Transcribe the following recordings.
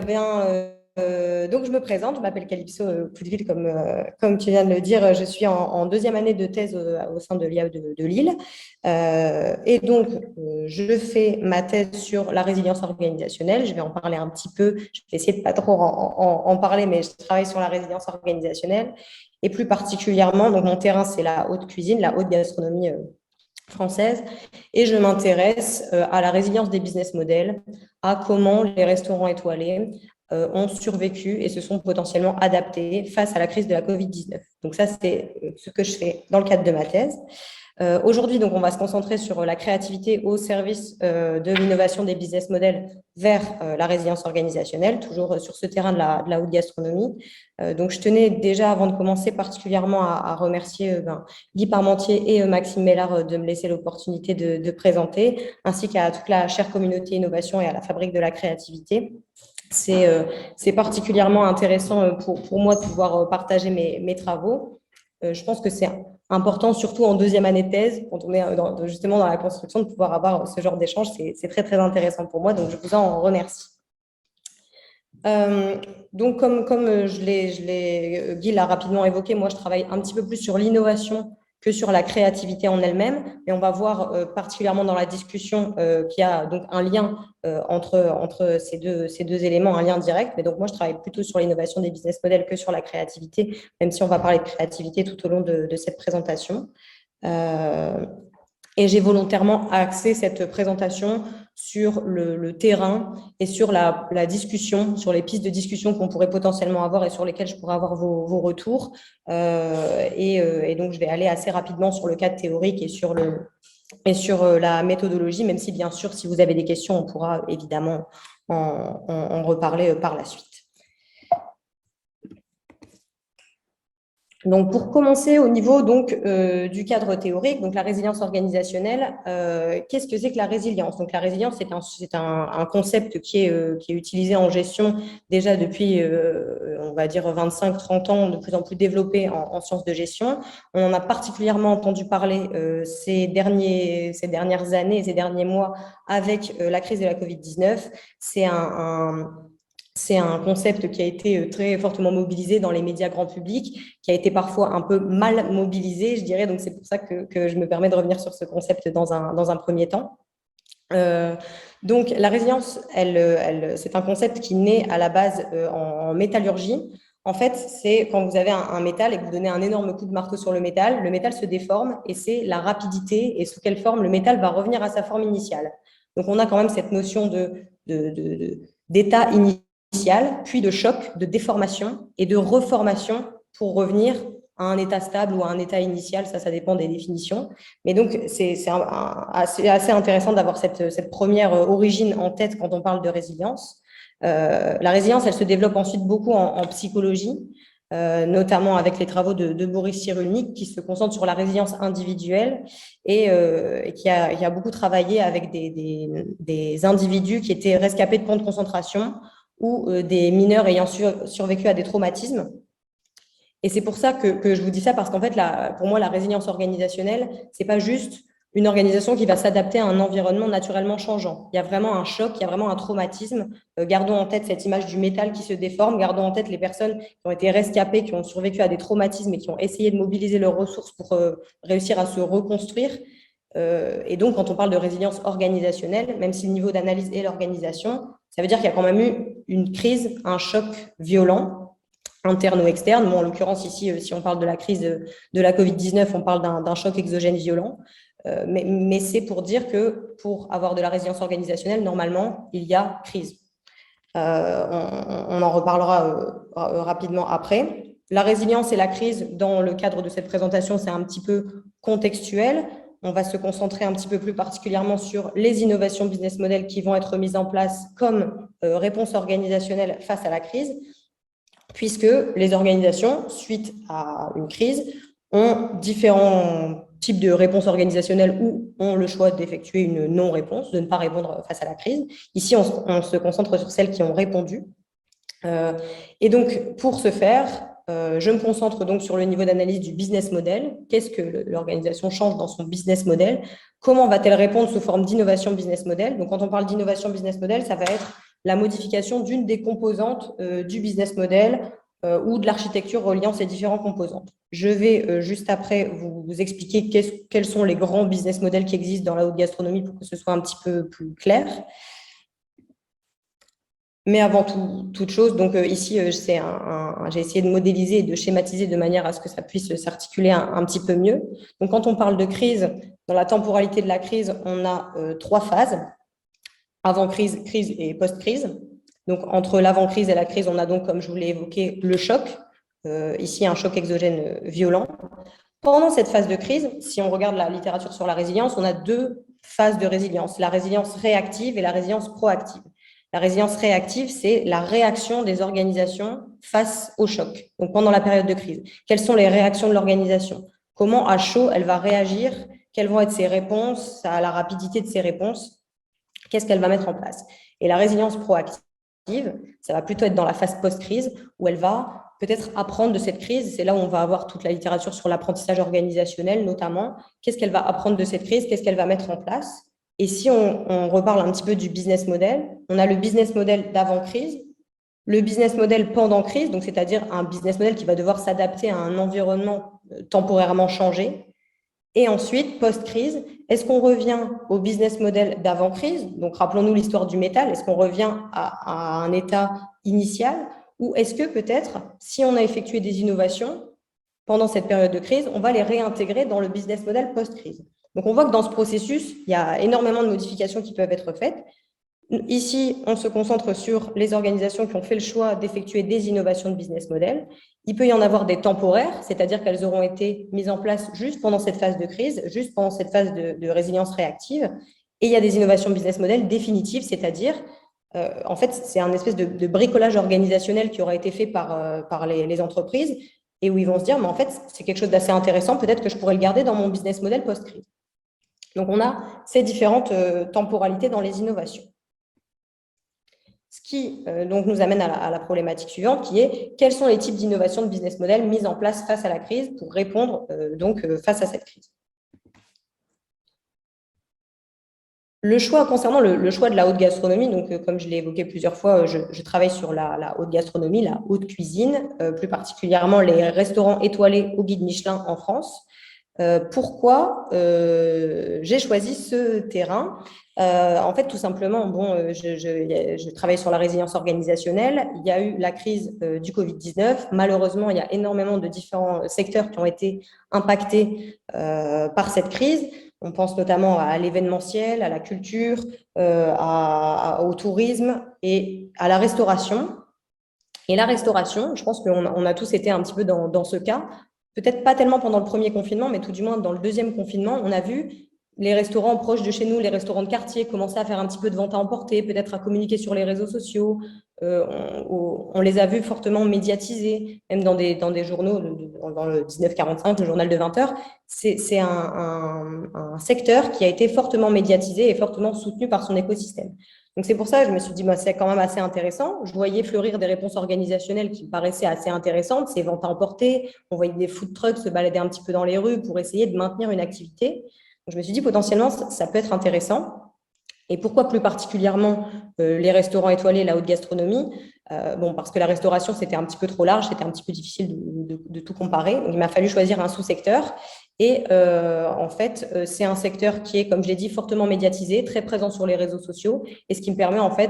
bien, donc, je me présente, je m'appelle Calypso Coudeville, comme tu viens de le dire. Je suis en deuxième année de thèse au sein de l'IAE de Lille. Et donc, je fais ma thèse sur la résilience organisationnelle. Je vais en parler un petit peu. Je vais essayer de pas trop en parler, mais je travaille sur la résilience organisationnelle. Et plus particulièrement, donc mon terrain, c'est la haute cuisine, la haute gastronomie française. Et je m'intéresse à la résilience des business models, à comment les restaurants étoilés ont survécu et se sont potentiellement adaptés face à la crise de la Covid-19. Donc ça, c'est ce que je fais dans le cadre de ma thèse. Aujourd'hui, donc, on va se concentrer sur la créativité au service de l'innovation des business models vers la résilience organisationnelle, toujours sur ce terrain de la haute gastronomie. Donc, je tenais déjà, avant de commencer, particulièrement à remercier Guy Parmentier et Maxime Mélard de me laisser l'opportunité de présenter, ainsi qu'à toute la chère communauté innovation et à la Fabrique de la créativité. C'est particulièrement intéressant pour moi de pouvoir partager mes travaux. Je pense que c'est important, surtout en deuxième année de thèse, quand on est justement dans la construction, de pouvoir avoir ce genre d'échange. C'est très, très intéressant pour moi, donc je vous en remercie. Donc, comme Guy l'a rapidement évoqué, moi, je travaille un petit peu plus sur l'innovation que sur la créativité en elle-même. Et on va voir particulièrement dans la discussion qu'il y a donc un lien entre ces deux éléments, un lien direct. Mais donc, moi, je travaille plutôt sur l'innovation des business models que sur la créativité, même si on va parler de créativité tout au long de cette présentation. Et j'ai volontairement axé cette présentation sur le terrain et sur la discussion, sur les pistes de discussion qu'on pourrait potentiellement avoir et sur lesquelles je pourrais avoir vos retours. Et donc, je vais aller assez rapidement sur le cadre théorique et sur la méthodologie, même si, bien sûr, si vous avez des questions, on pourra évidemment en reparler par la suite. Donc, pour commencer au niveau du cadre théorique, donc la résilience organisationnelle, qu'est-ce que c'est que la résilience? Donc, la résilience, c'est un concept qui est utilisé en gestion déjà depuis, on va dire, 25-30 ans, de plus en plus développé en sciences de gestion. On en a particulièrement entendu parler ces dernières années et ces derniers mois avec la crise de la Covid-19. C'est un concept qui a été très fortement mobilisé dans les médias grand public, qui a été parfois un peu mal mobilisé, je dirais. Donc, c'est pour ça que je me permets de revenir sur ce concept dans un premier temps. Donc, la résilience, c'est un concept qui naît à la base en métallurgie. En fait, c'est quand vous avez un métal et que vous donnez un énorme coup de marteau sur le métal se déforme et c'est la rapidité et sous quelle forme le métal va revenir à sa forme initiale. Donc, on a quand même cette notion d'état initial, puis de choc, de déformation et de reformation pour revenir à un état stable ou à un état initial, ça dépend des définitions. Mais donc, c'est assez intéressant d'avoir cette première origine en tête quand on parle de résilience. La résilience, elle se développe ensuite beaucoup en psychologie, notamment avec les travaux de Boris Cyrulnik, qui se concentre sur la résilience individuelle et qui a beaucoup travaillé avec des individus qui étaient rescapés de camps de concentration ou des mineurs ayant survécu à des traumatismes. Et c'est pour ça que je vous dis ça, parce qu'en fait, pour moi, la résilience organisationnelle, c'est pas juste une organisation qui va s'adapter à un environnement naturellement changeant. Il y a vraiment un choc, il y a vraiment un traumatisme. Gardons en tête cette image du métal qui se déforme, gardons en tête les personnes qui ont été rescapées, qui ont survécu à des traumatismes et qui ont essayé de mobiliser leurs ressources pour réussir à se reconstruire. Et donc, quand on parle de résilience organisationnelle, même si le niveau d'analyse est l'organisation, ça veut dire qu'il y a quand même eu une crise, un choc violent, interne ou externe. Bon, en l'occurrence, ici, si on parle de la crise de la Covid-19, on parle d'un choc exogène violent. Mais c'est pour dire que pour avoir de la résilience organisationnelle, normalement, il y a crise. On en reparlera rapidement après. La résilience et la crise, dans le cadre de cette présentation, c'est un petit peu contextuel. On va se concentrer un petit peu plus particulièrement sur les innovations business model qui vont être mises en place comme réponse organisationnelle face à la crise, puisque les organisations, suite à une crise, ont différents types de réponses organisationnelles ou ont le choix d'effectuer une non-réponse, de ne pas répondre face à la crise. Ici, on se concentre sur celles qui ont répondu. Et donc, pour ce faire, je me concentre donc sur le niveau d'analyse du business model. Qu'est-ce que l'organisation change dans son business model? Comment va-t-elle répondre sous forme d'innovation business model? Donc, quand on parle d'innovation business model, ça va être la modification d'une des composantes du business model ou de l'architecture reliant ces différentes composantes. Je vais juste après vous expliquer quels sont les grands business models qui existent dans la haute gastronomie pour que ce soit un petit peu plus clair. Mais avant toute chose, donc ici, j'ai essayé de modéliser et de schématiser de manière à ce que ça puisse s'articuler un petit peu mieux. Donc, quand on parle de crise, dans la temporalité de la crise, on a 3 phases, avant-crise, crise et post-crise. Donc, entre l'avant-crise et la crise, on a donc, comme je vous l'ai évoqué, le choc, ici un choc exogène violent. Pendant cette phase de crise, si on regarde la littérature sur la résilience, on a 2 phases de résilience, la résilience réactive et la résilience proactive. La résilience réactive, c'est la réaction des organisations face au choc, donc pendant la période de crise. Quelles sont les réactions de l'organisation? Comment, à chaud, elle va réagir? Quelles vont être ses réponses, à la rapidité de ses réponses? Qu'est-ce qu'elle va mettre en place? Et la résilience proactive, ça va plutôt être dans la phase post-crise, où elle va peut-être apprendre de cette crise. C'est là où on va avoir toute la littérature sur l'apprentissage organisationnel, notamment. Qu'est-ce qu'elle va apprendre de cette crise? Qu'est-ce qu'elle va mettre en place? Et si on reparle un petit peu du business model, on a le business model d'avant-crise, le business model pendant crise, donc c'est-à-dire un business model qui va devoir s'adapter à un environnement temporairement changé. Et ensuite, post-crise, est-ce qu'on revient au business model d'avant-crise? Donc, rappelons-nous l'histoire du métal. Est-ce qu'on revient à un état initial? Ou est-ce que peut-être, si on a effectué des innovations pendant cette période de crise, on va les réintégrer dans le business model post-crise? Donc, on voit que dans ce processus, il y a énormément de modifications qui peuvent être faites. Ici, on se concentre sur les organisations qui ont fait le choix d'effectuer des innovations de business model. Il peut y en avoir des temporaires, c'est-à-dire qu'elles auront été mises en place juste pendant cette phase de crise, juste pendant cette phase de résilience réactive. Et il y a des innovations business model définitives, c'est-à-dire, en fait, c'est un espèce de bricolage organisationnel qui aura été fait par les entreprises et où ils vont se dire, mais en fait, c'est quelque chose d'assez intéressant, peut-être que je pourrais le garder dans mon business model post-crise. Donc, on a ces différentes temporalités dans les innovations. Ce qui donc nous amène à la problématique suivante, qui est quels sont les types d'innovations de business model mises en place face à la crise pour répondre face à cette crise. Le choix concernant le choix de la haute gastronomie, donc comme je l'ai évoqué plusieurs fois, je travaille sur la haute gastronomie, la haute cuisine, plus particulièrement les restaurants étoilés au guide Michelin en France. Pourquoi j'ai choisi ce terrain? En fait, tout simplement, je travaille sur la résilience organisationnelle. Il y a eu la crise du Covid-19. Malheureusement, il y a énormément de différents secteurs qui ont été impactés par cette crise. On pense notamment à l'événementiel, à la culture, au tourisme et à la restauration. Et la restauration, je pense qu'on a tous été un petit peu dans ce cas. Peut-être pas tellement pendant le premier confinement, mais tout du moins dans le deuxième confinement, on a vu les restaurants proches de chez nous, les restaurants de quartier, commencer à faire un petit peu de vente à emporter, peut-être à communiquer sur les réseaux sociaux. On les a vus fortement médiatisés, même dans des journaux, dans le 1945, le journal de 20 heures. C'est un secteur qui a été fortement médiatisé et fortement soutenu par son écosystème. Donc, c'est pour ça que je me suis dit, c'est quand même assez intéressant. Je voyais fleurir des réponses organisationnelles qui me paraissaient assez intéressantes. Ces ventes à emporter, on voyait des food trucks se balader un petit peu dans les rues pour essayer de maintenir une activité. Donc, je me suis dit, potentiellement, ça peut être intéressant. Et pourquoi plus particulièrement les restaurants étoilés, la haute gastronomie? Parce que la restauration, c'était un petit peu trop large, c'était un petit peu difficile de tout comparer. Donc, il m'a fallu choisir un sous-secteur. Et en fait, c'est un secteur qui est, comme je l'ai dit, fortement médiatisé, très présent sur les réseaux sociaux, et ce qui me permet en fait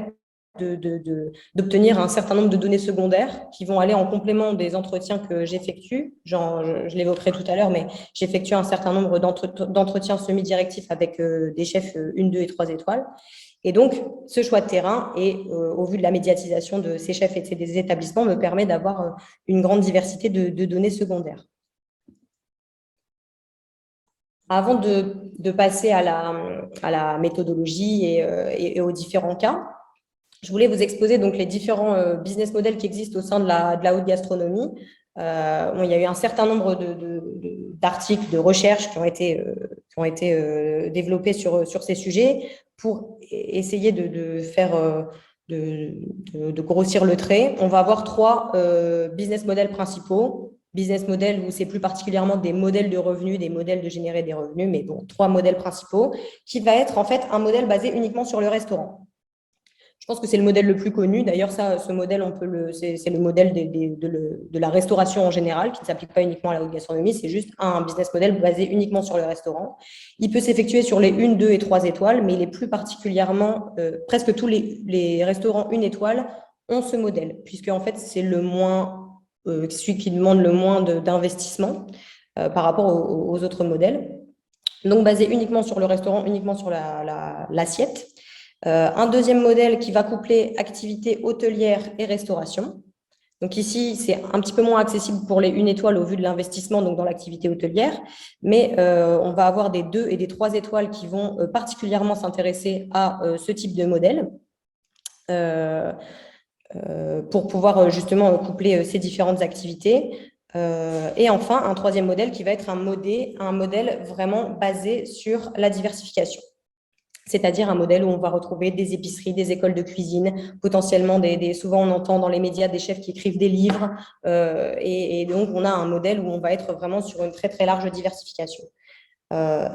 d'obtenir un certain nombre de données secondaires qui vont aller en complément des entretiens que j'effectue. Je l'évoquerai tout à l'heure, mais j'effectue un certain nombre d'entretiens semi-directifs avec des chefs 1, 2 et 3 étoiles. Et donc, ce choix de terrain et au vu de la médiatisation de ces chefs et de ces établissements me permet d'avoir une grande diversité de données secondaires. Avant de passer à la méthodologie et aux différents cas, je voulais vous exposer donc les différents business models qui existent au sein de la haute gastronomie. Il y a eu un certain nombre d'articles, de recherches qui ont été développés sur ces sujets pour essayer de grossir le trait. On va avoir 3 business models principaux. Business model où c'est plus particulièrement des modèles de revenus, des modèles de générer des revenus, mais bon, 3 modèles principaux, qui va être en fait un modèle basé uniquement sur le restaurant. Je pense que c'est le modèle le plus connu. D'ailleurs, ce modèle, c'est le modèle de la restauration en général, qui ne s'applique pas uniquement à la haute gastronomie. C'est juste un business model basé uniquement sur le restaurant. Il peut s'effectuer sur les 1, 2 et 3 étoiles, mais il est plus particulièrement, presque tous les restaurants 1 étoile ont ce modèle, puisque en fait, c'est celui qui demande le moins d'investissement par rapport aux autres modèles. Donc, basé uniquement sur le restaurant, uniquement sur l'assiette. Un deuxième modèle qui va coupler activité hôtelière et restauration. Donc ici, c'est un petit peu moins accessible pour les 1 étoile au vu de l'investissement donc dans l'activité hôtelière, mais on va avoir des 2 et des 3 étoiles qui vont particulièrement s'intéresser à ce type de modèle pour pouvoir justement coupler ces différentes activités. Et enfin, un troisième modèle qui va être un modèle vraiment basé sur la diversification. C'est-à-dire un modèle où on va retrouver des épiceries, des écoles de cuisine, potentiellement souvent on entend dans les médias des chefs qui écrivent des livres, et donc on a un modèle où on va être vraiment sur une très très large diversification.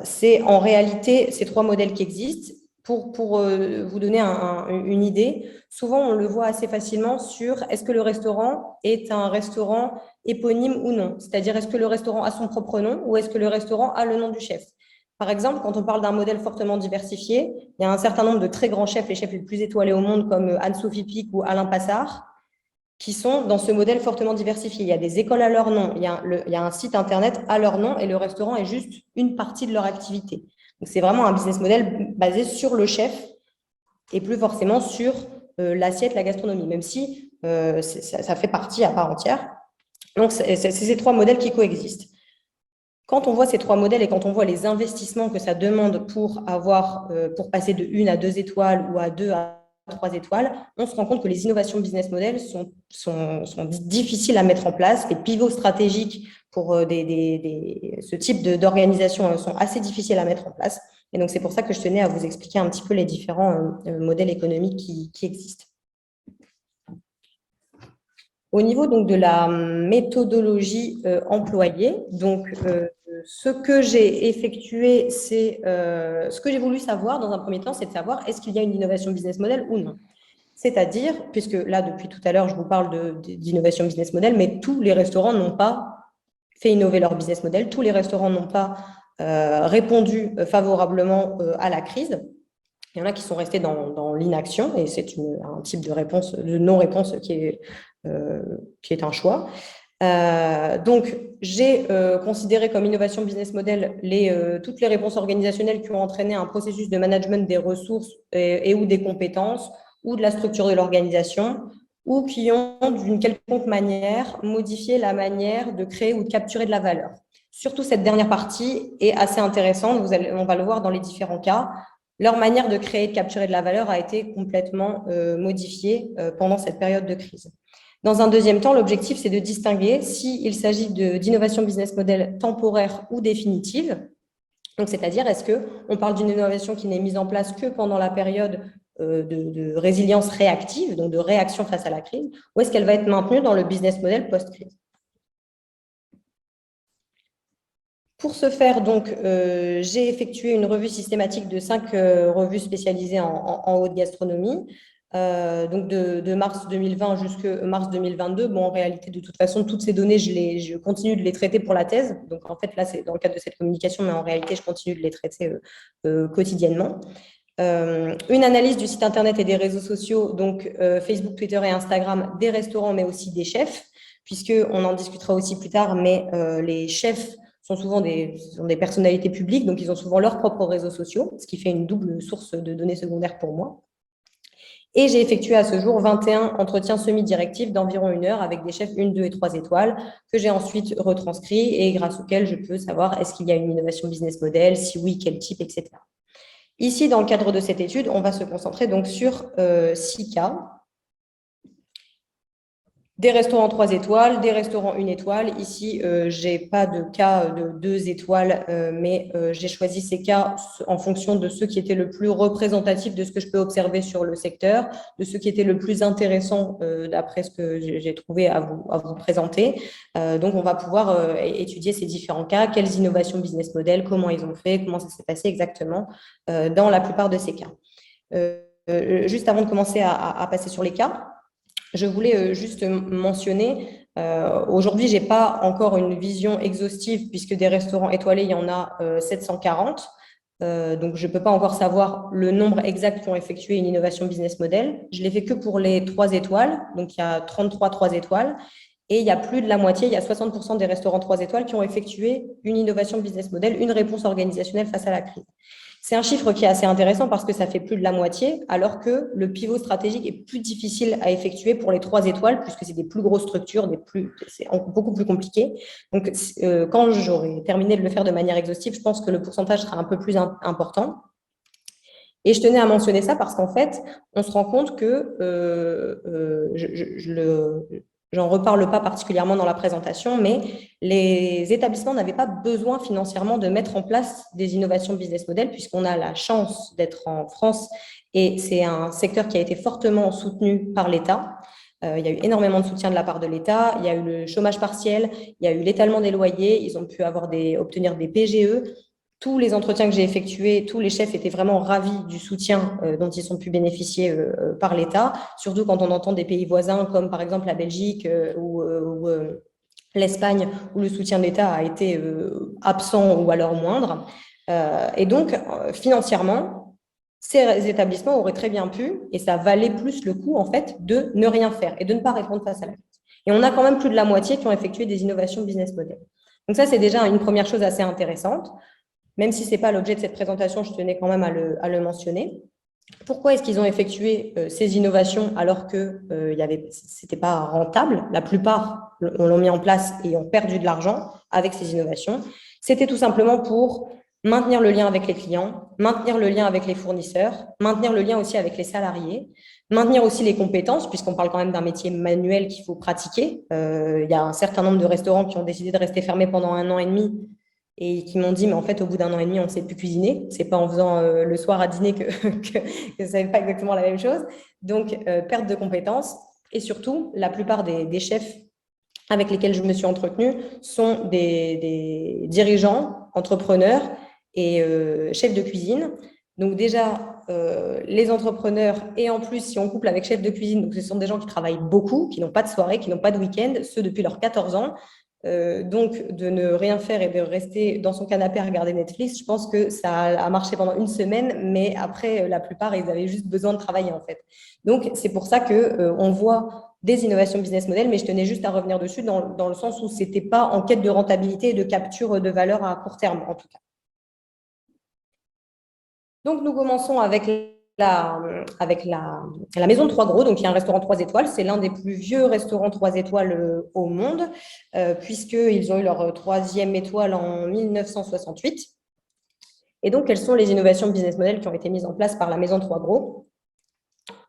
C'est en réalité ces 3 modèles qui existent. Pour vous donner une idée, souvent on le voit assez facilement sur est-ce que le restaurant est un restaurant éponyme ou non, c'est-à-dire est-ce que le restaurant a son propre nom ou est-ce que le restaurant a le nom du chef. Par exemple, quand on parle d'un modèle fortement diversifié, il y a un certain nombre de très grands chefs, les chefs les plus étoilés au monde, comme Anne-Sophie Pic ou Alain Passard, qui sont dans ce modèle fortement diversifié. Il y a des écoles à leur nom, il y a un site internet à leur nom et le restaurant est juste une partie de leur activité. Donc, c'est vraiment un business model basé sur le chef et plus forcément sur l'assiette, la gastronomie, même si ça fait partie à part entière. Donc, c'est ces 3 modèles qui coexistent. Quand on voit ces 3 modèles et quand on voit les investissements que ça demande pour passer de 1 à 2 étoiles ou à 2 à 3 étoiles, on se rend compte que les innovations business model sont difficiles à mettre en place. Les pivots stratégiques pour ce type d'organisation sont assez difficiles à mettre en place. Et donc, c'est pour ça que je tenais à vous expliquer un petit peu les différents modèles économiques qui existent. Au niveau donc de la méthodologie employée, donc ce que j'ai effectué, c'est ce que j'ai voulu savoir dans un premier temps, c'est de savoir est-ce qu'il y a une innovation business model ou non. C'est-à-dire, puisque là depuis tout à l'heure je vous parle d'innovation business model, mais tous les restaurants n'ont pas fait innover leur business model, tous les restaurants n'ont pas répondu favorablement à la crise. Il y en a qui sont restés dans l'inaction et c'est un type de non-réponse qui est un choix. Donc, j'ai considéré comme innovation business model toutes les réponses organisationnelles qui ont entraîné un processus de management des ressources et ou des compétences ou de la structure de l'organisation ou qui ont d'une quelconque manière modifié la manière de créer ou de capturer de la valeur. Surtout cette dernière partie est assez intéressante, on va le voir dans les différents cas. Leur manière de créer et de capturer de la valeur a été complètement modifiée pendant cette période de crise. Dans un deuxième temps, l'objectif, c'est de distinguer s'il s'agit d'innovation business model temporaire ou définitive. Donc, c'est-à-dire, est-ce qu'on parle d'une innovation qui n'est mise en place que pendant la période de résilience réactive, donc de réaction face à la crise, ou est-ce qu'elle va être maintenue dans le business model post-crise? Pour ce faire, donc, j'ai effectué une revue systématique de 5 revues spécialisées en haute gastronomie. Donc de mars 2020 jusqu'à mars 2022. Bon, en réalité, de toute façon, toutes ces données, je continue de les traiter pour la thèse. Donc, en fait, là, c'est dans le cadre de cette communication, mais en réalité, je continue de les traiter quotidiennement. Une analyse du site internet et des réseaux sociaux, donc Facebook, Twitter et Instagram, des restaurants, mais aussi des chefs, puisqu'on en discutera aussi plus tard, mais les chefs sont souvent des personnalités publiques, donc ils ont souvent leurs propres réseaux sociaux, ce qui fait une double source de données secondaires pour moi. Et j'ai effectué à ce jour 21 entretiens semi-directifs d'environ 1 heure avec des chefs 1, 2 et 3 étoiles que j'ai ensuite retranscrits et grâce auxquels je peux savoir est-ce qu'il y a une innovation business model, si oui, quel type, etc. Ici, dans le cadre de cette étude, on va se concentrer donc sur 6 cas. Des restaurants 3 étoiles, des restaurants 1 étoile. Ici, je n'ai pas de cas de 2 étoiles, mais j'ai choisi ces cas en fonction de ceux qui étaient le plus représentatifs de ce que je peux observer sur le secteur, de ce qui était le plus intéressant d'après ce que j'ai trouvé à vous présenter. Donc, on va pouvoir étudier ces différents cas, quelles innovations business model, comment ils ont fait, comment ça s'est passé exactement dans la plupart de ces cas. juste avant de commencer à passer sur les cas, je voulais juste mentionner, aujourd'hui, je n'ai pas encore une vision exhaustive puisque des restaurants étoilés, il y en a 740. Donc, je ne peux pas encore savoir le nombre exact qui ont effectué une innovation business model. Je l'ai fait que pour les 3 étoiles. Donc, il y a 33 3 étoiles. Et il y a plus de la moitié, il y a 60% des restaurants 3 étoiles qui ont effectué une innovation business model, une réponse organisationnelle face à la crise. C'est un chiffre qui est assez intéressant parce que ça fait plus de la moitié, alors que le pivot stratégique est plus difficile à effectuer pour les 3 étoiles, puisque c'est des plus grosses structures, c'est beaucoup plus compliqué. Donc, quand j'aurai terminé de le faire de manière exhaustive, je pense que le pourcentage sera un peu plus important. Et je tenais à mentionner ça parce qu'en fait, on se rend compte que j'en reparle pas particulièrement dans la présentation, mais les établissements n'avaient pas besoin financièrement de mettre en place des innovations business model puisqu'on a la chance d'être en France et c'est un secteur qui a été fortement soutenu par l'État. Il y a eu énormément de soutien de la part de l'État, il y a eu le chômage partiel, il y a eu l'étalement des loyers, ils ont pu obtenir des PGE. Tous les entretiens que j'ai effectués, tous les chefs étaient vraiment ravis du soutien dont ils ont pu bénéficier par l'État, surtout quand on entend des pays voisins comme par exemple la Belgique ou l'Espagne, où le soutien de l'État a été absent ou alors moindre. Et donc, financièrement, ces établissements auraient très bien pu, et ça valait plus le coup en fait, de ne rien faire et de ne pas répondre face à la crise. Et on a quand même plus de la moitié qui ont effectué des innovations business model. Donc ça, c'est déjà une première chose assez intéressante. Même si ce n'est pas l'objet de cette présentation, je tenais quand même à le mentionner. Pourquoi est-ce qu'ils ont effectué ces innovations alors que ce n'était pas rentable? La plupart l'ont mis en place et ont perdu de l'argent avec ces innovations. C'était tout simplement pour maintenir le lien avec les clients, maintenir le lien avec les fournisseurs, maintenir le lien aussi avec les salariés, maintenir aussi les compétences, puisqu'on parle quand même d'un métier manuel qu'il faut pratiquer. Il y a un certain nombre de restaurants qui ont décidé de rester fermés pendant 1 an et demi et qui m'ont dit, mais en fait, au bout d'1 an et demi, on ne sait plus cuisiner. Ce n'est pas en faisant le soir à dîner que ça n'est pas exactement la même chose. Donc, perte de compétences. Et surtout, la plupart des chefs avec lesquels je me suis entretenue sont des dirigeants, entrepreneurs et chefs de cuisine. Donc déjà, les entrepreneurs, et en plus, si on couple avec chefs de cuisine, donc ce sont des gens qui travaillent beaucoup, qui n'ont pas de soirée, qui n'ont pas de week-end, ceux depuis leurs 14 ans. Donc, de ne rien faire et de rester dans son canapé à regarder Netflix, je pense que ça a marché pendant 1 semaine, mais après, la plupart, ils avaient juste besoin de travailler, en fait. Donc, c'est pour ça qu'on voit des innovations business model, mais je tenais juste à revenir dessus dans le sens où ce n'était pas en quête de rentabilité et de capture de valeur à court terme, en tout cas. Donc, nous commençons avec la Maison de Trois Gros, donc il y a un restaurant 3 étoiles. C'est l'un des plus vieux restaurants 3 étoiles au monde, puisqu'ils ont eu leur 3e étoile en 1968. Et donc, quelles sont les innovations business model qui ont été mises en place par la Maison de Trois Gros?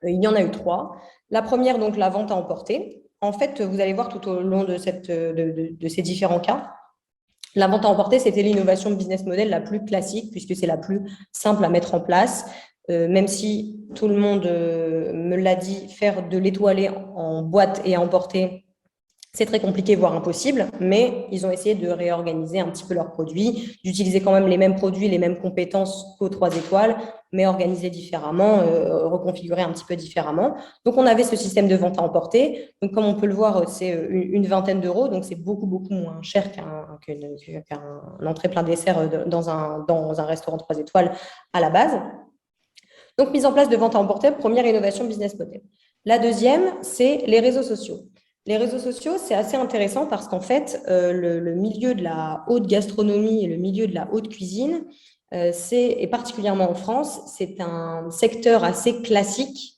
Il y en a eu 3. La première, donc, la vente à emporter. En fait, vous allez voir tout au long de ces différents cas, la vente à emporter, c'était l'innovation business model la plus classique, puisque c'est la plus simple à mettre en place. Même si tout le monde me l'a dit, faire de l'étoilé en boîte et à emporter, c'est très compliqué, voire impossible, mais ils ont essayé de réorganiser un petit peu leurs produits, d'utiliser quand même les mêmes produits, les mêmes compétences qu'aux 3 étoiles, mais organisés différemment, reconfigurés un petit peu différemment. Donc, on avait ce système de vente à emporter. Donc, comme on peut le voir, c'est une vingtaine d'euros, donc c'est beaucoup, beaucoup moins cher qu'un entrée plein dessert dans un restaurant 3 étoiles à la base. Donc, mise en place de vente à emporter, première innovation business model. La deuxième, c'est les réseaux sociaux. Les réseaux sociaux, c'est assez intéressant parce qu'en fait, le milieu de la haute gastronomie et le milieu de la haute cuisine, et particulièrement en France, c'est un secteur assez classique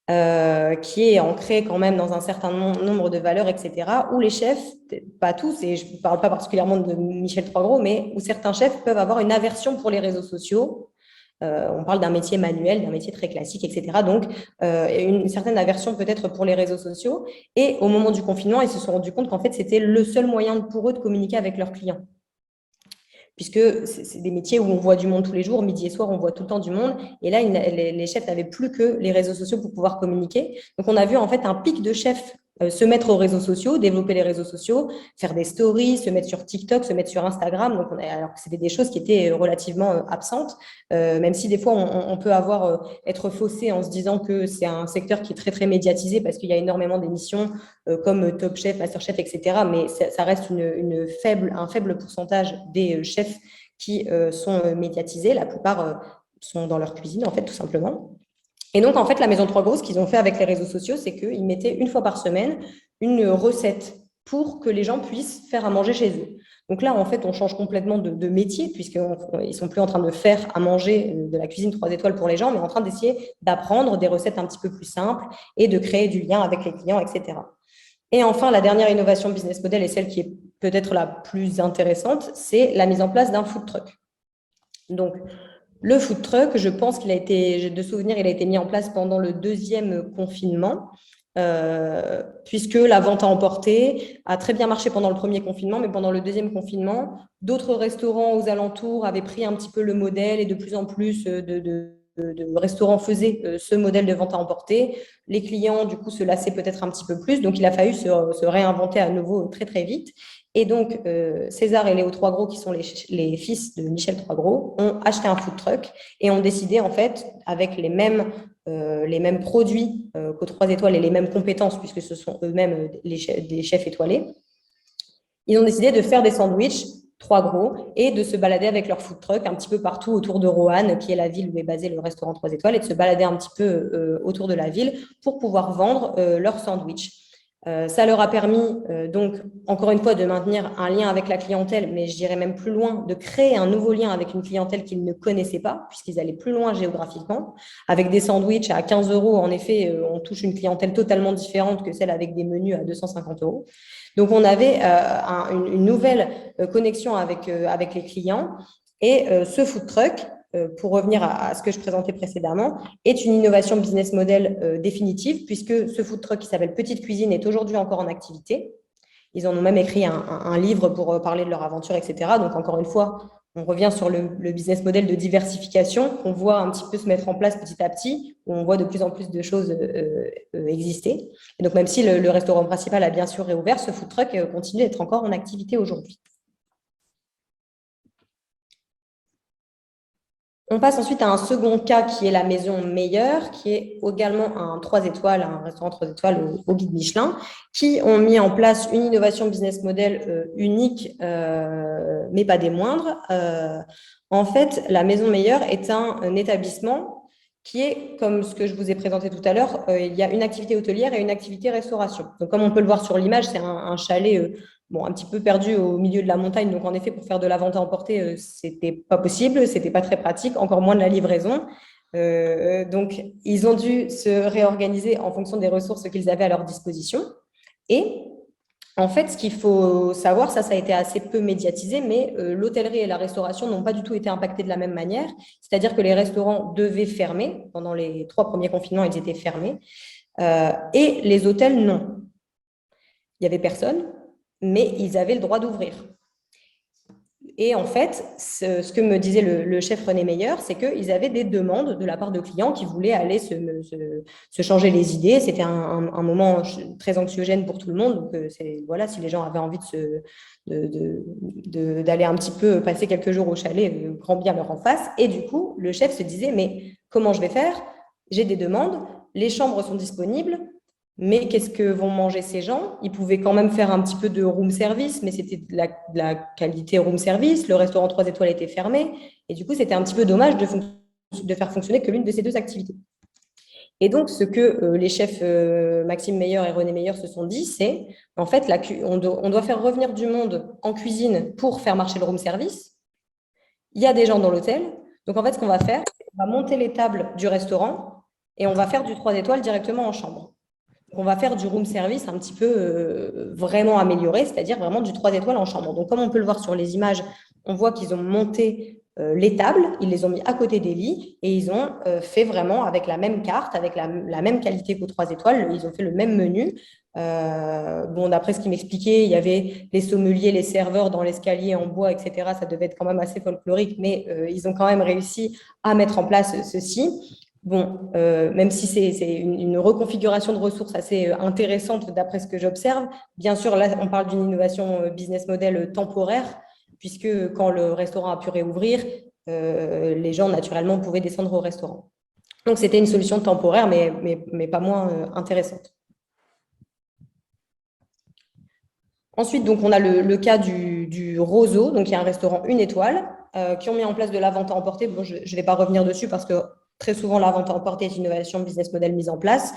qui est ancré quand même dans un certain nombre de valeurs, etc., où les chefs, pas tous, et je ne parle pas particulièrement de Michel Troisgros, mais où certains chefs peuvent avoir une aversion pour les réseaux sociaux. On parle d'un métier manuel, d'un métier très classique, etc. Donc, une certaine aversion peut-être pour les réseaux sociaux. Et au moment du confinement, ils se sont rendus compte qu'en fait, c'était le seul moyen pour eux de communiquer avec leurs clients. Puisque c'est des métiers où on voit du monde tous les jours, midi et soir, on voit tout le temps du monde. Et là, les chefs n'avaient plus que les réseaux sociaux pour pouvoir communiquer. Donc, on a vu en fait un pic de chefs se mettre aux réseaux sociaux, développer les réseaux sociaux, faire des stories, se mettre sur TikTok, se mettre sur Instagram. Donc, alors que c'était des choses qui étaient relativement absentes, même si des fois, on peut être faussé en se disant que c'est un secteur qui est très, très médiatisé parce qu'il y a énormément d'émissions comme Top Chef, MasterChef, etc. Mais ça reste un faible pourcentage des chefs qui sont médiatisés. La plupart sont dans leur cuisine, en fait, tout simplement. Et donc, en fait, la Maison Trois Gros, ce qu'ils ont fait avec les réseaux sociaux, c'est qu'ils mettaient une fois par semaine une recette pour que les gens puissent faire à manger chez eux. Donc là, en fait, on change complètement de métier, puisqu'ils ne sont plus en train de faire à manger de la cuisine 3 étoiles pour les gens, mais en train d'essayer d'apprendre des recettes un petit peu plus simples et de créer du lien avec les clients, etc. Et enfin, la dernière innovation business model, et celle qui est peut-être la plus intéressante, c'est la mise en place d'un food truck. Donc, le food truck, je pense qu'il a été, de souvenir, il a été mis en place pendant le deuxième confinement, puisque la vente à emporter a très bien marché pendant le premier confinement, mais pendant le deuxième confinement, d'autres restaurants aux alentours avaient pris un petit peu le modèle et de plus en plus de restaurants faisaient ce modèle de vente à emporter. Les clients, du coup, se lassaient peut-être un petit peu plus, donc il a fallu se réinventer à nouveau très, très vite. Et donc, César et Léo Troisgros, qui sont les fils de Michel Troisgros, ont acheté un food truck et ont décidé, en fait, avec les mêmes produits qu'aux 3 étoiles et les mêmes compétences, puisque ce sont eux-mêmes des chefs étoilés, ils ont décidé de faire des sandwichs Trois Gros et de se balader avec leur food truck un petit peu partout autour de Roanne, qui est la ville où est basé le restaurant 3 étoiles, et de se balader un petit peu autour de la ville pour pouvoir vendre leurs sandwichs. Ça leur a permis, donc, encore une fois, de maintenir un lien avec la clientèle, mais je dirais même plus loin, de créer un nouveau lien avec une clientèle qu'ils ne connaissaient pas, puisqu'ils allaient plus loin géographiquement. Avec des sandwichs à 15 euros, en effet, on touche une clientèle totalement différente que celle avec des menus à 250 euros. Donc, on avait une nouvelle connexion avec les clients. Et ce food truck, pour revenir à ce que je présentais précédemment, est une innovation business model définitive, puisque ce food truck qui s'appelle Petite Cuisine est aujourd'hui encore en activité. Ils en ont même écrit un livre pour parler de leur aventure, etc. Donc, encore une fois, on revient sur le business model de diversification qu'on voit un petit peu se mettre en place petit à petit, où on voit de plus en plus de choses exister. Et donc, même si le restaurant principal a bien sûr réouvert, ce food truck continue d'être encore en activité aujourd'hui. On passe ensuite à un second cas qui est la Maison Meilleure, qui est également un 3 étoiles, un restaurant 3 étoiles au guide Michelin, qui ont mis en place une innovation business model unique, mais pas des moindres. En fait, la Maison Meilleure est un établissement qui est, comme ce que je vous ai présenté tout à l'heure, il y a une activité hôtelière et une activité restauration. Donc, comme on peut le voir sur l'image, c'est un chalet un petit peu perdu au milieu de la montagne. Donc, en effet, pour faire de la vente à emporter, c'était pas possible, c'était pas très pratique, encore moins de la livraison. Donc, ils ont dû se réorganiser en fonction des ressources qu'ils avaient à leur disposition. Et en fait, ce qu'il faut savoir, ça a été assez peu médiatisé, mais l'hôtellerie et la restauration n'ont pas du tout été impactés de la même manière. C'est-à-dire que les restaurants devaient fermer. Pendant les 3 premiers confinements, ils étaient fermés. Et les hôtels, non. Il n'y avait personne, mais ils avaient le droit d'ouvrir. Et en fait, ce que me disait le chef René Meyer, c'est qu'ils avaient des demandes de la part de clients qui voulaient aller se changer les idées. C'était un moment très anxiogène pour tout le monde. Donc, voilà, si les gens avaient envie d'aller un petit peu passer quelques jours au chalet, grand bien leur en face. Et du coup, le chef se disait, mais comment je vais faire? J'ai des demandes, les chambres sont disponibles, mais qu'est-ce que vont manger ces gens? Ils pouvaient quand même faire un petit peu de room service, mais c'était de la qualité room service. Le restaurant 3 étoiles était fermé. Et du coup, c'était un petit peu dommage de faire fonctionner que l'une de ces deux activités. Et donc, ce que les chefs Maxime Meyer et René Meyer se sont dit, c'est en fait, on doit faire revenir du monde en cuisine pour faire marcher le room service. Il y a des gens dans l'hôtel. Donc, en fait, ce qu'on va faire, c'est qu'on va monter les tables du restaurant et on va faire du 3 étoiles directement en chambre. On va faire du room service un petit peu vraiment amélioré, c'est-à-dire vraiment du 3 étoiles en chambre. Donc, comme on peut le voir sur les images, on voit qu'ils ont monté les tables, ils les ont mis à côté des lits et ils ont fait vraiment avec la même carte, avec la même qualité qu'aux 3 étoiles, ils ont fait le même menu. D'après ce qu'ils m'expliquaient, il y avait les sommeliers, les serveurs dans l'escalier en bois, etc. Ça devait être quand même assez folklorique, mais ils ont quand même réussi à mettre en place ceci. Bon, même si c'est une reconfiguration de ressources assez intéressante d'après ce que j'observe, bien sûr, là, on parle d'une innovation business model temporaire, puisque quand le restaurant a pu réouvrir, les gens, naturellement, pouvaient descendre au restaurant. Donc, c'était une solution temporaire, mais pas moins intéressante. Ensuite, donc, on a le cas du Roseau, donc il y a un restaurant une étoile, qui ont mis en place de la vente à emporter. Bon, je ne vais pas revenir dessus parce que très souvent, la vente à emporter est une innovation business model mise en place,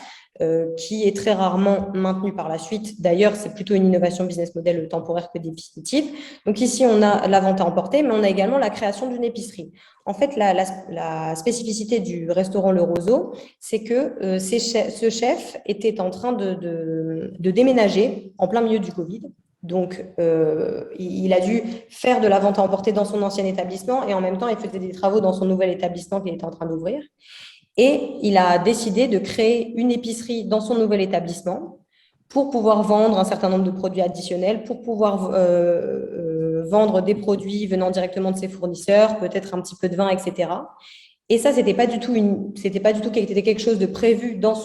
qui est très rarement maintenue par la suite. D'ailleurs, c'est plutôt une innovation business model temporaire que définitive. Donc ici, on a la vente à emporter, mais on a également la création d'une épicerie. En fait, la spécificité du restaurant Le Roseau, c'est que ce chef était en train de déménager en plein milieu du Covid. Donc, il a dû faire de la vente à emporter dans son ancien établissement et en même temps, il faisait des travaux dans son nouvel établissement qu'il était en train d'ouvrir. Et il a décidé de créer une épicerie dans son nouvel établissement pour pouvoir vendre un certain nombre de produits additionnels, pour pouvoir vendre des produits venant directement de ses fournisseurs, peut-être un petit peu de vin, etc. Et ça, c'était pas du tout quelque chose de prévu dans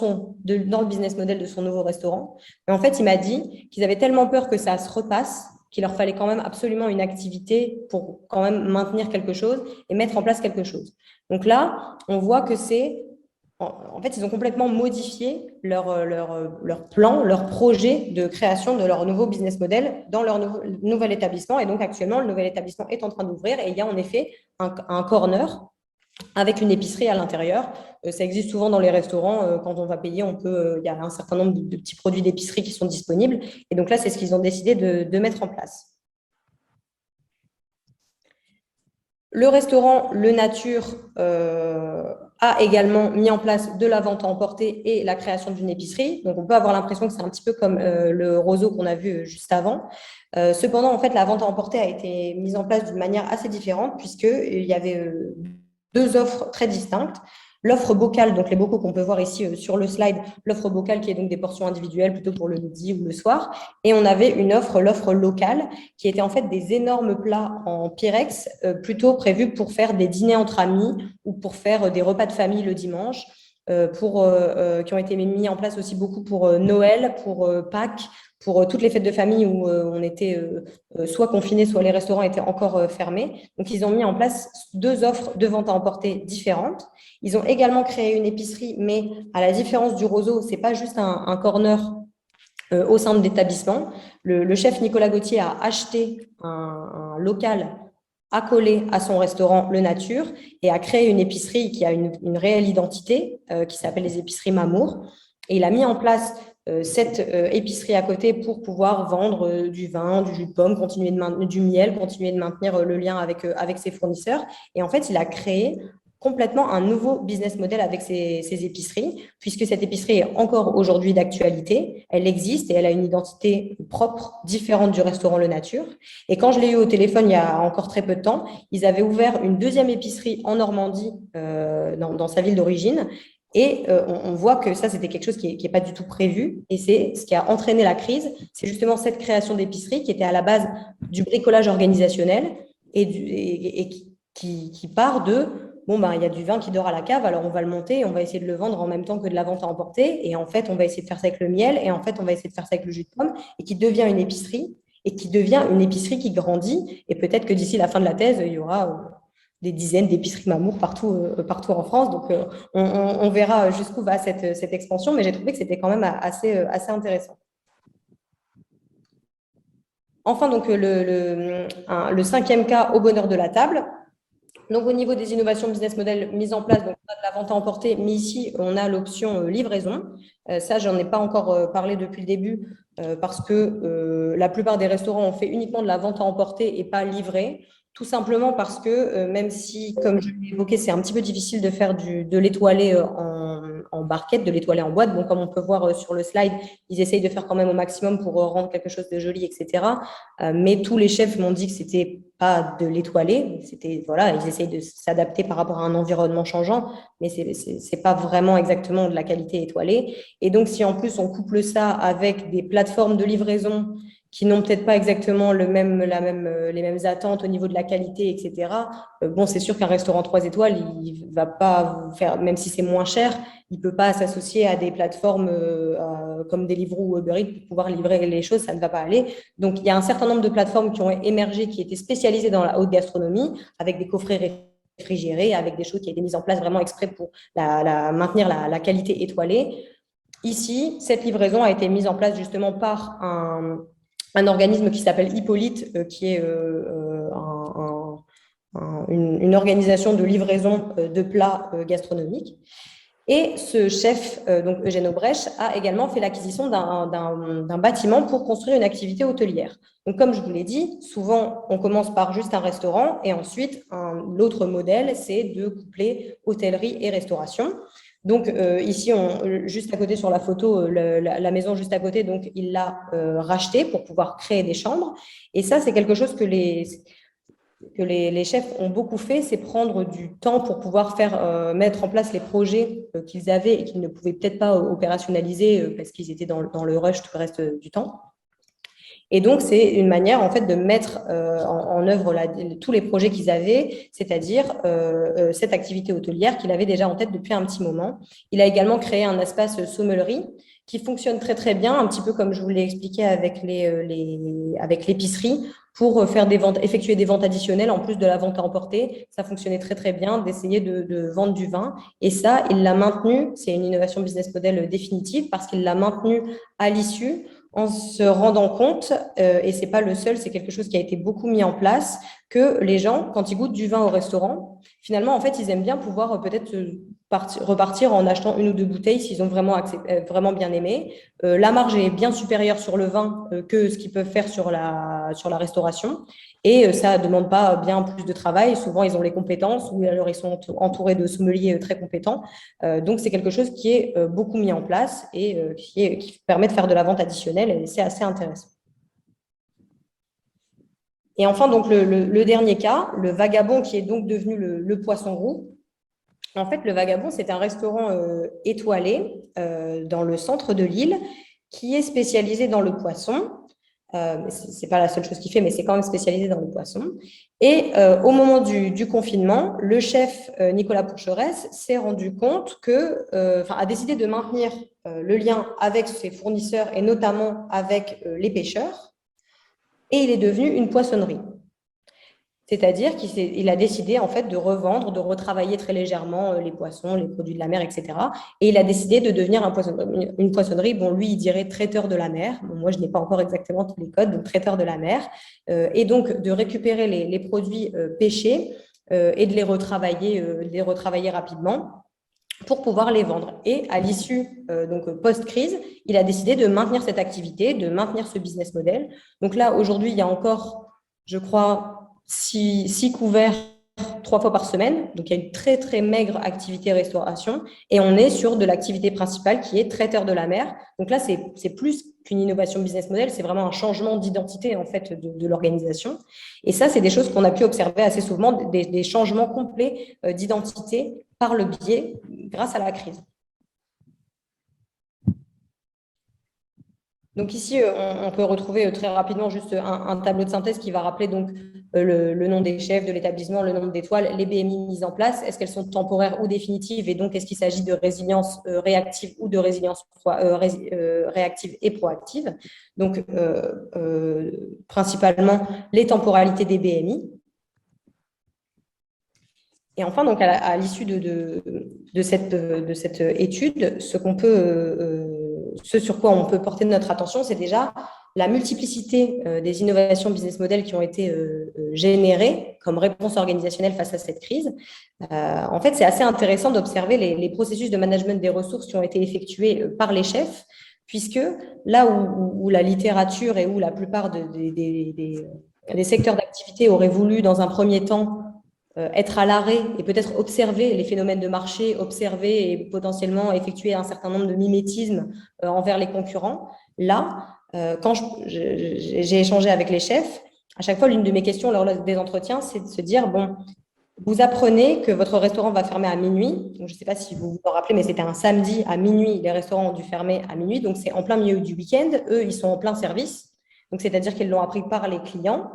le business model de son nouveau restaurant. Mais en fait, il m'a dit qu'ils avaient tellement peur que ça se repasse qu'il leur fallait quand même absolument une activité pour quand même maintenir quelque chose et mettre en place quelque chose. Donc là, on voit que en fait, ils ont complètement modifié leur plan, leur projet de création de leur nouveau business model dans leur nouvel établissement. Et donc, actuellement, le nouvel établissement est en train d'ouvrir et il y a en effet un corner avec une épicerie à l'intérieur. Ça existe souvent dans les restaurants. Quand on va payer, il y a un certain nombre de petits produits d'épicerie qui sont disponibles. Et donc là, c'est ce qu'ils ont décidé de mettre en place. Le restaurant Le Nature a également mis en place de la vente à emporter et la création d'une épicerie. Donc, on peut avoir l'impression que c'est un petit peu comme le Roseau qu'on a vu juste avant. Cependant, en fait, la vente à emporter a été mise en place d'une manière assez différente puisqu'il y avait deux offres très distinctes. L'offre bocale, donc les bocaux qu'on peut voir ici sur le slide, l'offre bocale qui est donc des portions individuelles plutôt pour le midi ou le soir. Et on avait l'offre locale, qui était en fait des énormes plats en Pyrex, plutôt prévus pour faire des dîners entre amis ou pour faire des repas de famille le dimanche, qui ont été mis en place aussi beaucoup pour Noël, pour Pâques, pour toutes les fêtes de famille où on était soit confinés, soit les restaurants étaient encore fermés. Donc, ils ont mis en place deux offres de vente à emporter différentes. Ils ont également créé une épicerie, mais à la différence du Roseau, ce n'est pas juste un corner au sein de l'établissement. Le chef Nicolas Gauthier a acheté un local accolé à son restaurant Le Nature et a créé une épicerie qui a une réelle identité qui s'appelle les épiceries Mamour. Et il a mis en place cette épicerie à côté pour pouvoir vendre du vin, du jus de pomme, du miel, continuer de maintenir le lien avec ses fournisseurs. Et en fait, il a créé complètement un nouveau business model avec ces épiceries, puisque cette épicerie est encore aujourd'hui d'actualité. Elle existe et elle a une identité propre, différente du restaurant Le Nature. Et quand je l'ai eu au téléphone il y a encore très peu de temps, ils avaient ouvert une deuxième épicerie en Normandie, dans sa ville d'origine. Et on voit que ça, c'était quelque chose qui n'est pas du tout prévu. Et c'est ce qui a entraîné la crise. C'est justement cette création d'épicerie qui était à la base du bricolage organisationnel et qui part de bon, ben, il y a du vin qui dort à la cave, alors on va le monter et on va essayer de le vendre en même temps que de la vente à emporter. Et en fait, on va essayer de faire ça avec le miel et en fait, on va essayer de faire ça avec le jus de pomme et qui devient une épicerie et qui devient une épicerie qui grandit. Et peut-être que d'ici la fin de la thèse, il y aura des dizaines d'épiceries Mamour partout en France. Donc, on verra jusqu'où va cette expansion, mais j'ai trouvé que c'était quand même assez intéressant. Enfin, donc, le cinquième cas au bonheur de la table. Donc, au niveau des innovations business model mises en place, donc, on a de la vente à emporter, mais ici, on a l'option livraison. Ça, j'en ai pas encore parlé depuis le début parce que la plupart des restaurants ont fait uniquement de la vente à emporter et pas livrée. Tout simplement parce que même si, comme je l'ai évoqué, c'est un petit peu difficile de faire de l'étoilé en barquette, de l'étoilé en boîte. Bon, comme on peut voir sur le slide, ils essayent de faire quand même au maximum pour rendre quelque chose de joli, etc. Mais tous les chefs m'ont dit que c'était pas de l'étoilé. C'était, voilà, ils essayent de s'adapter par rapport à un environnement changeant, mais c'est pas vraiment exactement de la qualité étoilée. Et donc, si en plus on couple ça avec des plateformes de livraison qui n'ont peut-être pas exactement les mêmes attentes au niveau de la qualité, etc. Bon, c'est sûr qu'un restaurant 3 étoiles, il ne va pas vous faire, même si c'est moins cher, il ne peut pas s'associer à des plateformes comme Deliveroo ou Uber Eats pour pouvoir livrer les choses, ça ne va pas aller. Donc, il y a un certain nombre de plateformes qui ont émergé, qui étaient spécialisées dans la haute gastronomie, avec des coffrets réfrigérés, avec des choses qui ont été mises en place vraiment exprès pour maintenir la qualité étoilée. Ici, cette livraison a été mise en place justement par un organisme qui s'appelle Hippolyte, qui est une organisation de livraison de plats gastronomiques. Et ce chef, donc Eugène Aubrèche, a également fait l'acquisition d'un bâtiment pour construire une activité hôtelière. Donc, comme je vous l'ai dit, souvent, on commence par juste un restaurant et ensuite, l'autre modèle, c'est de coupler hôtellerie et restauration. Donc, ici, juste à côté sur la photo, la maison juste à côté, donc, il l'a rachetée pour pouvoir créer des chambres. Et ça, c'est quelque chose que les chefs ont beaucoup fait, c'est prendre du temps pour pouvoir mettre en place les projets qu'ils avaient et qu'ils ne pouvaient peut-être pas opérationnaliser parce qu'ils étaient dans le rush tout le reste du temps. Et donc, c'est une manière, en fait, de mettre en œuvre tous les projets qu'ils avaient, c'est-à-dire cette activité hôtelière qu'il avait déjà en tête depuis un petit moment. Il a également créé un espace sommellerie qui fonctionne très, très bien, un petit peu comme je vous l'ai expliqué avec l'épicerie, pour effectuer des ventes additionnelles en plus de la vente à emporter. Ça fonctionnait très, très bien d'essayer de vendre du vin. Et ça, il l'a maintenu. C'est une innovation business model définitive parce qu'il l'a maintenu à l'issue en se rendant compte, et ce n'est pas le seul, c'est quelque chose qui a été beaucoup mis en place, que les gens, quand ils goûtent du vin au restaurant, finalement, en fait, ils aiment bien pouvoir peut-être repartir en achetant une ou deux bouteilles s'ils ont vraiment bien aimé. La marge est bien supérieure sur le vin que ce qu'ils peuvent faire sur la restauration. Et ça ne demande pas bien plus de travail. Souvent, ils ont les compétences ou alors ils sont entourés de sommeliers très compétents. Donc, c'est quelque chose qui est beaucoup mis en place et qui permet de faire de la vente additionnelle et c'est assez intéressant. Et enfin, donc, le dernier cas, le Vagabond qui est donc devenu le Poisson Roux. En fait, le Vagabond, c'est un restaurant étoilé dans le centre de Lille qui est spécialisé dans le poisson. Ce n'est pas la seule chose qu'il fait, mais c'est quand même spécialisé dans le poisson. Et au moment du confinement, le chef Nicolas Pourcheresse s'est rendu compte a décidé de maintenir le lien avec ses fournisseurs et notamment avec les pêcheurs. Et il est devenu une poissonnerie. C'est-à-dire qu'il a décidé en fait de revendre, de retravailler très légèrement les poissons, les produits de la mer, etc. Et il a décidé de devenir une poissonnerie. Bon, lui, il dirait traiteur de la mer. Bon, moi, je n'ai pas encore exactement tous les codes, donc traiteur de la mer. Et donc, de récupérer les produits pêchés et de les retravailler rapidement pour pouvoir les vendre. Et à l'issue, donc post-crise, il a décidé de maintenir cette activité, de maintenir ce business model. Donc là, aujourd'hui, il y a encore, je crois, 6 couverts 3 fois par semaine. Donc, il y a une très, très maigre activité restauration. Et on est sur de l'activité principale qui est traiteur de la mer. Donc là, c'est plus qu'une innovation business model, c'est vraiment un changement d'identité en fait de l'organisation. Et ça, c'est des choses qu'on a pu observer assez souvent, des changements complets d'identité par le biais, grâce à la crise. Donc ici, on peut retrouver très rapidement juste un tableau de synthèse qui va rappeler donc le nom des chefs de l'établissement, le nombre d'étoiles, les BMI mises en place, est-ce qu'elles sont temporaires ou définitives et donc est-ce qu'il s'agit de résilience réactive ou de résilience réactive et proactive. Donc principalement les temporalités des BMI. Et enfin, donc à l'issue de cette étude, ce sur quoi on peut porter notre attention, c'est déjà la multiplicité des innovations business model qui ont été générées comme réponse organisationnelle face à cette crise. En fait, c'est assez intéressant d'observer les processus de management des ressources qui ont été effectués par les chefs, puisque là où la littérature et où la plupart des secteurs d'activité auraient voulu, dans un premier temps, être à l'arrêt et peut-être observer les phénomènes de marché, observer et potentiellement effectuer un certain nombre de mimétismes envers les concurrents. Là, quand j'ai échangé avec les chefs, à chaque fois, l'une de mes questions lors des entretiens, c'est de se dire, bon, vous apprenez que votre restaurant va fermer à minuit. Donc, je ne sais pas si vous vous en rappelez, mais c'était un samedi à minuit. Les restaurants ont dû fermer à minuit. Donc, c'est en plein milieu du week-end. Eux, ils sont en plein service. Donc, c'est-à-dire qu'ils l'ont appris par les clients.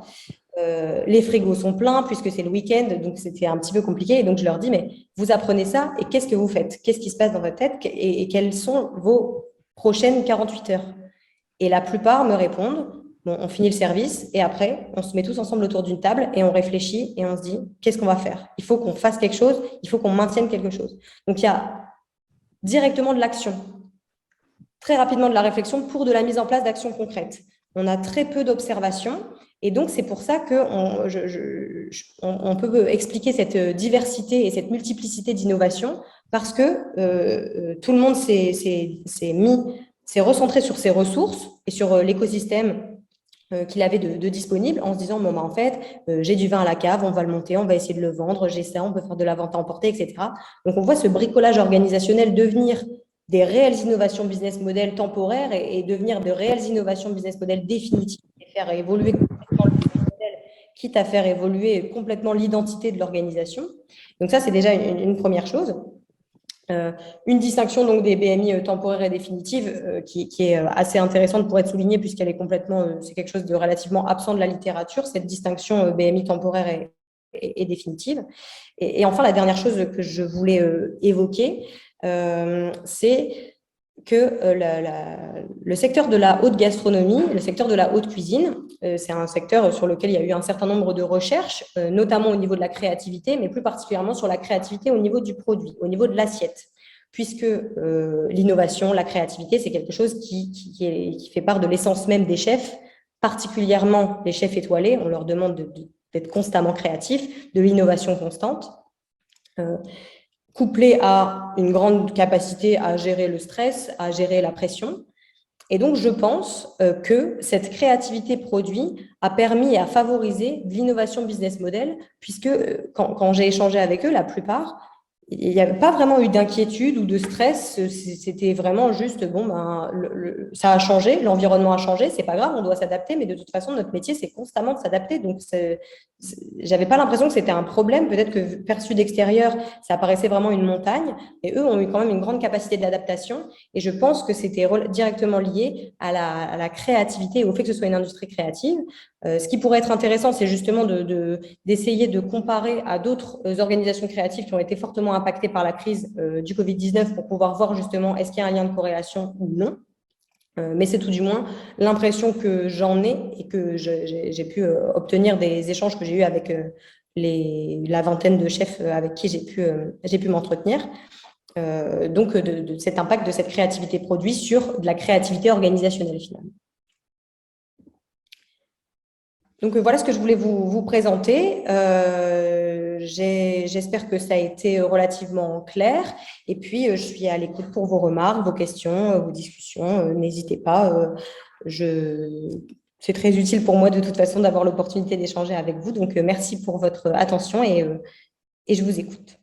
Les frigos sont pleins puisque c'est le week-end, donc c'était un petit peu compliqué. Et donc, je leur dis, mais vous apprenez ça et qu'est-ce que vous faites? Qu'est-ce qui se passe dans votre tête et quelles sont vos prochaines 48 heures? Et la plupart me répondent, bon, on finit le service et après, on se met tous ensemble autour d'une table et on réfléchit et on se dit, qu'est-ce qu'on va faire? Il faut qu'on fasse quelque chose, il faut qu'on maintienne quelque chose. Donc, il y a directement de l'action, très rapidement de la réflexion pour de la mise en place d'actions concrètes. On a très peu d'observations et donc c'est pour ça qu'on peut expliquer cette diversité et cette multiplicité d'innovations parce que tout le monde s'est recentré sur ses ressources et sur l'écosystème qu'il avait de disponible en se disant, bon, bah, en fait, j'ai du vin à la cave, on va le monter, on va essayer de le vendre, j'ai ça, on peut faire de la vente à emporter, etc. Donc, on voit ce bricolage organisationnel devenir des réelles innovations business model temporaires et devenir de réelles innovations business model définitives et faire évoluer complètement le business model, quitte à faire évoluer complètement l'identité de l'organisation. Donc, ça, c'est déjà une première chose. Une distinction donc des BMI temporaires et définitives qui est assez intéressante pour être soulignée puisqu'elle est complètement, c'est quelque chose de relativement absent de la littérature, cette distinction BMI temporaire et définitive. Et enfin, la dernière chose que je voulais évoquer, c'est que le secteur de la haute gastronomie, le secteur de la haute cuisine, c'est un secteur sur lequel il y a eu un certain nombre de recherches, notamment au niveau de la créativité, mais plus particulièrement sur la créativité au niveau du produit, au niveau de l'assiette, puisque l'innovation, la créativité, c'est quelque chose qui fait part de l'essence même des chefs, particulièrement les chefs étoilés. On leur demande d'être constamment créatifs, de l'innovation constante. Couplé à une grande capacité à gérer le stress, à gérer la pression. Et donc, je pense que cette créativité produit a permis et a favorisé l'innovation business model, puisque quand j'ai échangé avec eux, la plupart, il n'y avait pas vraiment eu d'inquiétude ou de stress. C'était vraiment juste, bon, ben, ça a changé, l'environnement a changé, c'est pas grave, on doit s'adapter, mais de toute façon, notre métier, c'est constamment de s'adapter. Donc, j'avais pas l'impression que c'était un problème. Peut-être que perçu d'extérieur, ça paraissait vraiment une montagne, et eux ont eu quand même une grande capacité d'adaptation. Et je pense que c'était directement lié à la créativité et au fait que ce soit une industrie créative. Ce qui pourrait être intéressant, c'est justement d'essayer de comparer à d'autres organisations créatives qui ont été fortement impactées par la crise du Covid-19 pour pouvoir voir justement est-ce qu'il y a un lien de corrélation ou non. Mais c'est tout du moins l'impression que j'en ai et que j'ai pu obtenir des échanges que j'ai eus avec la vingtaine de chefs avec qui j'ai pu m'entretenir. Donc, de cet impact de cette créativité produit sur de la créativité organisationnelle finalement. Donc, voilà ce que je voulais vous présenter. J'espère que ça a été relativement clair. Et puis, je suis à l'écoute pour vos remarques, vos questions, vos discussions. N'hésitez pas. C'est très utile pour moi de toute façon d'avoir l'opportunité d'échanger avec vous. Donc, merci pour votre attention et je vous écoute.